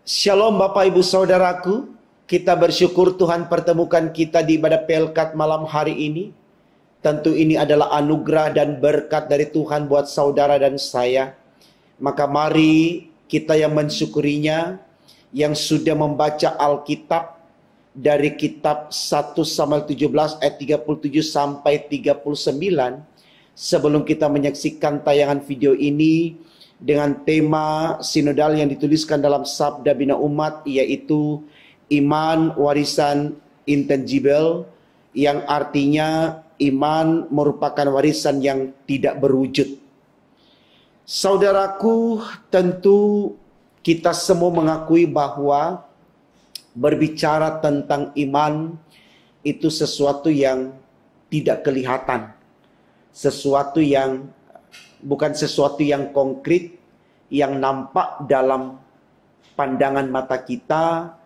Shalom Bapak Ibu Saudaraku, kita bersyukur Tuhan pertemukan kita di ibadah Pelkat malam hari ini. Tentu ini adalah anugerah dan berkat dari Tuhan buat saudara dan saya. Maka mari kita yang mensyukurinya, yang sudah membaca Alkitab dari kitab 1 Samuel 17 ayat 37 sampai 39. Sebelum kita menyaksikan tayangan video ini dengan tema sinodal yang dituliskan dalam Sabda Bina Umat, yaitu iman warisan intangible, yang artinya iman merupakan warisan yang tidak berwujud. Saudaraku, tentu kita semua mengakui bahwa berbicara tentang iman itu sesuatu yang tidak kelihatan, sesuatu yang bukan sesuatu yang konkret, yang nampak dalam pandangan mata kita,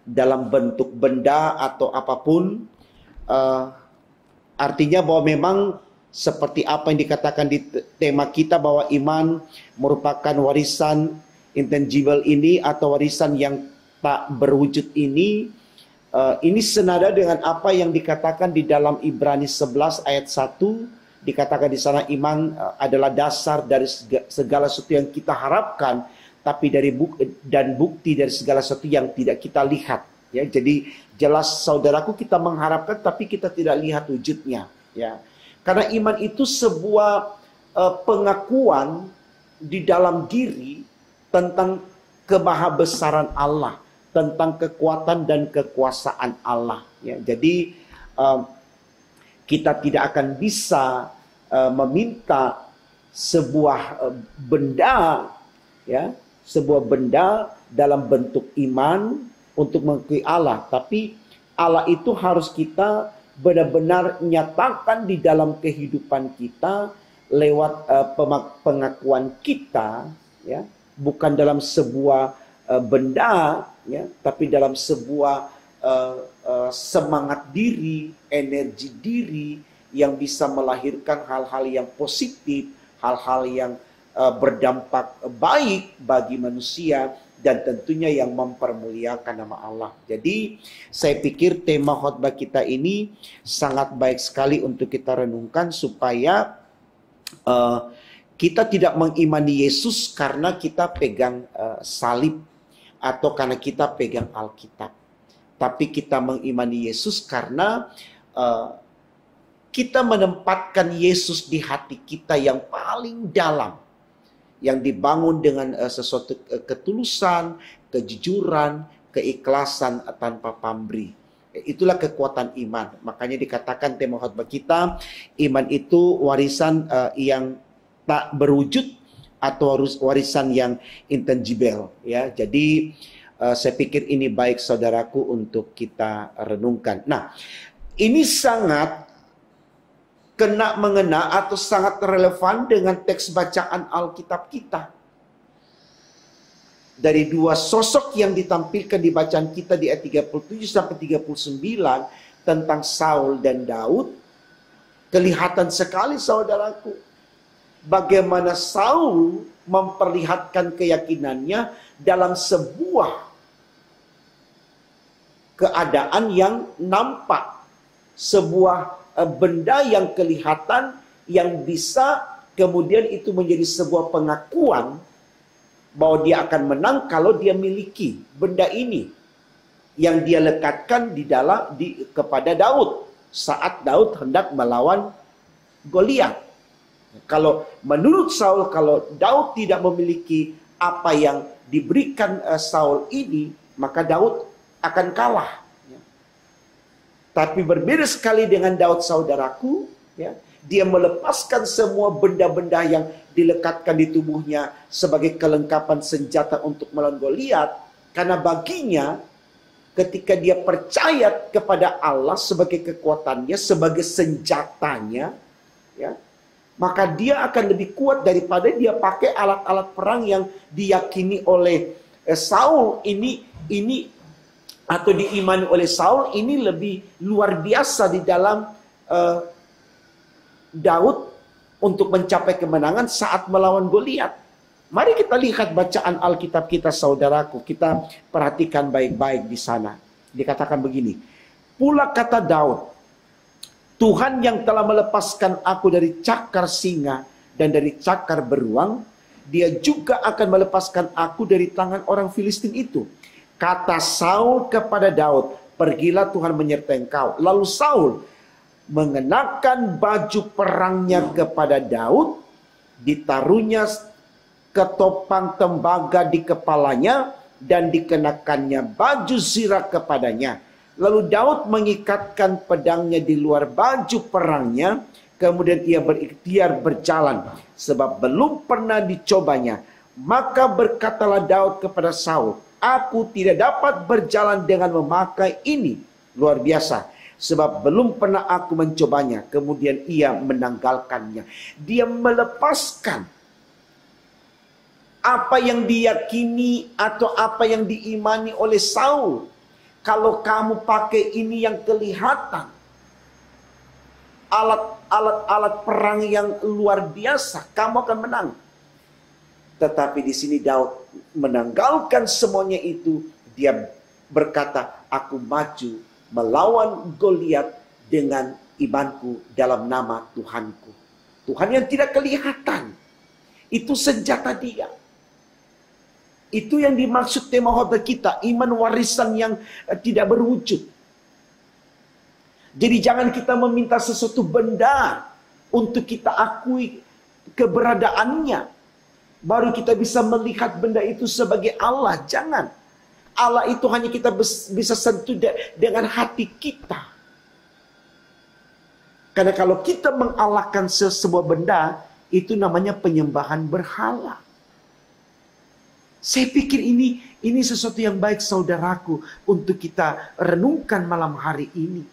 dalam bentuk benda atau apapun. Artinya bahwa memang seperti apa yang dikatakan di tema kita, bahwa iman merupakan warisan intangible ini atau warisan yang tak berwujud ini. Ini senada dengan apa yang dikatakan di dalam Ibrani 11 ayat 1. Dikatakan di sana iman adalah dasar dari segala sesuatu yang kita harapkan, tapi dari bukti dari segala sesuatu yang tidak kita lihat. Ya, jadi jelas saudaraku, kita mengharapkan tapi kita tidak lihat wujudnya. Ya, karena iman itu sebuah pengakuan di dalam diri tentang kemahabesaran Allah, tentang kekuatan dan kekuasaan Allah. Ya, jadi kita tidak akan bisa meminta sebuah benda, ya, sebuah benda dalam bentuk iman untuk mengakui Allah. Tapi Allah itu harus kita benar-benar nyatakan di dalam kehidupan kita lewat pengakuan kita, ya, bukan dalam sebuah benda, ya, tapi dalam sebuah semangat diri, energi diri yang bisa melahirkan hal-hal yang positif, hal-hal yang berdampak baik bagi manusia, dan tentunya yang mempermuliakan nama Allah. Jadi saya pikir tema khotbah kita ini sangat baik sekali untuk kita renungkan, supaya kita tidak mengimani Yesus karena kita pegang salib atau karena kita pegang Alkitab. Tapi kita mengimani Yesus karena kita menempatkan Yesus di hati kita yang paling dalam, yang dibangun dengan sesuatu ketulusan, kejujuran, keikhlasan tanpa pamrih. Itulah kekuatan iman. Makanya dikatakan tema khotbah kita, iman itu warisan yang tak berwujud atau warisan yang intangible. Ya, jadi saya pikir ini baik saudaraku untuk kita renungkan. Nah, ini sangat mengena atau sangat relevan dengan teks bacaan Alkitab kita. Dari dua sosok yang ditampilkan di bacaan kita di ayat 37 sampai 39 tentang Saul dan Daud, kelihatan sekali saudaraku bagaimana Saul memperlihatkan keyakinannya dalam sebuah keadaan yang nampak, sebuah benda yang kelihatan, yang bisa kemudian itu menjadi sebuah pengakuan bahwa dia akan menang kalau dia miliki benda ini yang dia lekatkan kepada Daud saat Daud hendak melawan Goliat. Kalau menurut Saul, kalau Daud tidak memiliki apa yang diberikan Saul ini, maka Daud akan kalah. Tapi berbeda sekali dengan Daud saudaraku, ya, dia melepaskan semua benda-benda yang dilekatkan di tubuhnya sebagai kelengkapan senjata untuk melawan Goliat, karena baginya ketika dia percaya kepada Allah sebagai kekuatannya, sebagai senjatanya, ya, maka dia akan lebih kuat daripada dia pakai alat-alat perang yang diyakini oleh Saul ini atau diimani oleh Saul ini lebih luar biasa di dalam Daud untuk mencapai kemenangan saat melawan Goliat. Mari kita lihat bacaan Alkitab kita, saudaraku. Kita perhatikan baik-baik di sana. Dikatakan begini. Pula kata Daud, Tuhan yang telah melepaskan aku dari cakar singa dan dari cakar beruang, Dia juga akan melepaskan aku dari tangan orang Filistin itu. Kata Saul kepada Daud, pergilah, Tuhan menyertai engkau. Lalu Saul mengenakan baju perangnya kepada Daud, ditaruhnya ketopang tembaga di kepalanya, dan dikenakannya baju zirah kepadanya. Lalu Daud mengikatkan pedangnya di luar baju perangnya, kemudian ia berikhtiar berjalan, sebab belum pernah dicobanya. Maka berkatalah Daud kepada Saul, aku tidak dapat berjalan dengan memakai ini. Luar biasa, sebab belum pernah aku mencobanya. Kemudian ia menanggalkannya. Dia melepaskan apa yang diyakini atau apa yang diimani oleh Saul. Kalau kamu pakai ini yang kelihatan, alat perang yang luar biasa, kamu akan menang. Tetapi di sini Daud menanggalkan semuanya itu. Dia berkata, aku maju melawan Goliat dengan imanku dalam nama Tuhanku. Tuhan yang tidak kelihatan, itu senjata dia. Itu yang dimaksud tema khotbah kita, iman warisan yang tidak berwujud. Jadi jangan kita meminta sesuatu benda untuk kita akui keberadaannya, baru kita bisa melihat benda itu sebagai Allah. Jangan. Allah itu hanya kita bisa sentuh dengan hati kita. Karena kalau kita mengalahkan sebuah benda, itu namanya penyembahan berhala. Saya pikir ini sesuatu yang baik, saudaraku, untuk kita renungkan malam hari ini.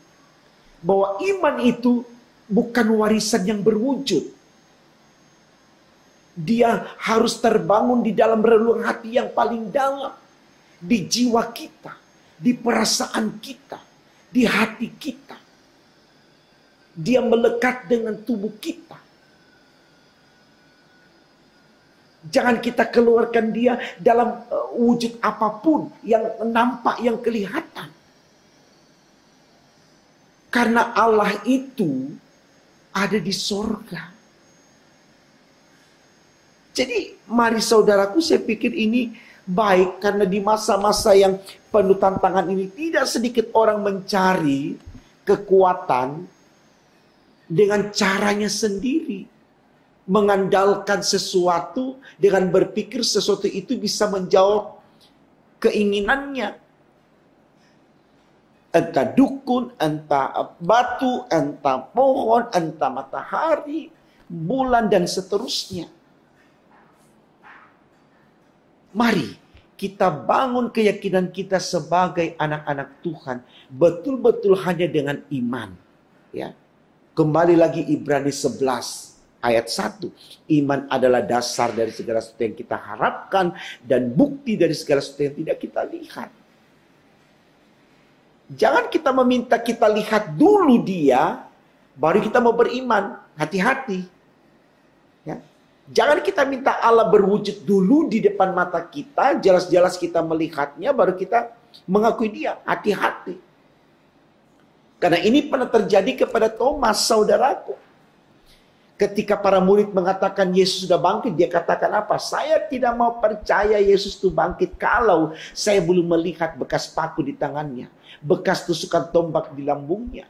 Bahwa iman itu bukan warisan yang berwujud. Dia harus terbangun di dalam relung hati yang paling dalam. Di jiwa kita, di perasaan kita, di hati kita. Dia melekat dengan tubuh kita. Jangan kita keluarkan dia dalam wujud apapun yang nampak, yang kelihatan. Karena Allah itu ada di sorga. Jadi mari saudaraku, saya pikir ini baik. Karena di masa-masa yang penuh tantangan ini, tidak sedikit orang mencari kekuatan dengan caranya sendiri. Mengandalkan sesuatu dengan berpikir sesuatu itu bisa menjawab keinginannya. Entah dukun, entah batu, entah pohon, entah matahari, bulan, dan seterusnya. Mari kita bangun keyakinan kita sebagai anak-anak Tuhan betul-betul hanya dengan iman. Ya. Kembali lagi Ibrani 11. Ayat 1, iman adalah dasar dari segala sesuatu yang kita harapkan dan bukti dari segala sesuatu yang tidak kita lihat. Jangan kita meminta kita lihat dulu dia, baru kita mau beriman. Hati-hati. Ya. Jangan kita minta Allah berwujud dulu di depan mata kita, jelas-jelas kita melihatnya, baru kita mengakui dia. Hati-hati. Karena ini pernah terjadi kepada Thomas, saudaraku. Ketika para murid mengatakan Yesus sudah bangkit, dia katakan apa? Saya tidak mau percaya Yesus itu bangkit kalau saya belum melihat bekas paku di tangannya, bekas tusukan tombak di lambungnya.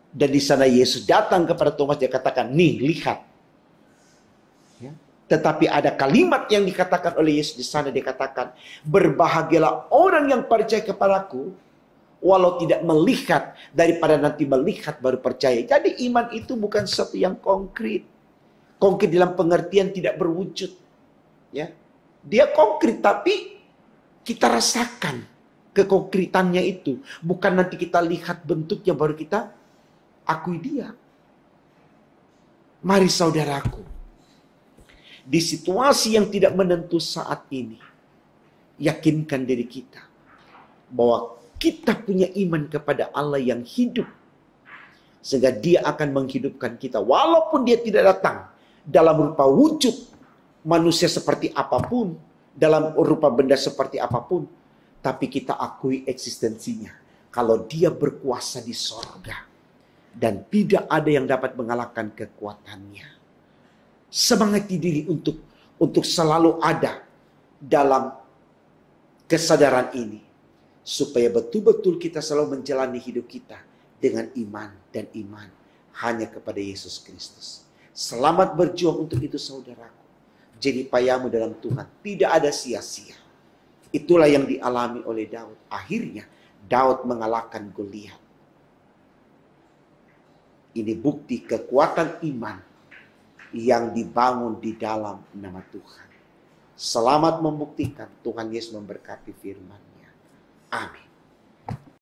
Dan di sana Yesus datang kepada Thomas, dia katakan, nih lihat. Ya. Tetapi ada kalimat yang dikatakan oleh Yesus di sana, dia katakan, berbahagialah orang yang percaya kepadaku, walau tidak melihat, daripada nanti melihat baru percaya. Jadi iman itu bukan sesuatu yang konkret. Konkret dalam pengertian tidak berwujud. Ya. Dia konkret, tapi kita rasakan kekonkretannya itu. Bukan nanti kita lihat bentuknya baru kita akui dia. Mari saudaraku, di situasi yang tidak menentu saat ini, yakinkan diri kita bahwa kita punya iman kepada Allah yang hidup. Sehingga dia akan menghidupkan kita. Walaupun dia tidak datang dalam rupa wujud manusia seperti apapun, dalam rupa benda seperti apapun, tapi kita akui eksistensinya. Kalau dia berkuasa di sorga, dan tidak ada yang dapat mengalahkan kekuatannya. Semangati diri untuk selalu ada dalam kesadaran ini, supaya betul-betul kita selalu menjalani hidup kita dengan iman dan iman hanya kepada Yesus Kristus. Selamat berjuang untuk itu, saudaraku. Jadi payamu dalam Tuhan tidak ada sia-sia. Itulah yang dialami oleh Daud. Akhirnya Daud mengalahkan Goliat. Ini bukti kekuatan iman yang dibangun di dalam nama Tuhan. Selamat membuktikan. Tuhan Yesus memberkati firman-Nya. Amin.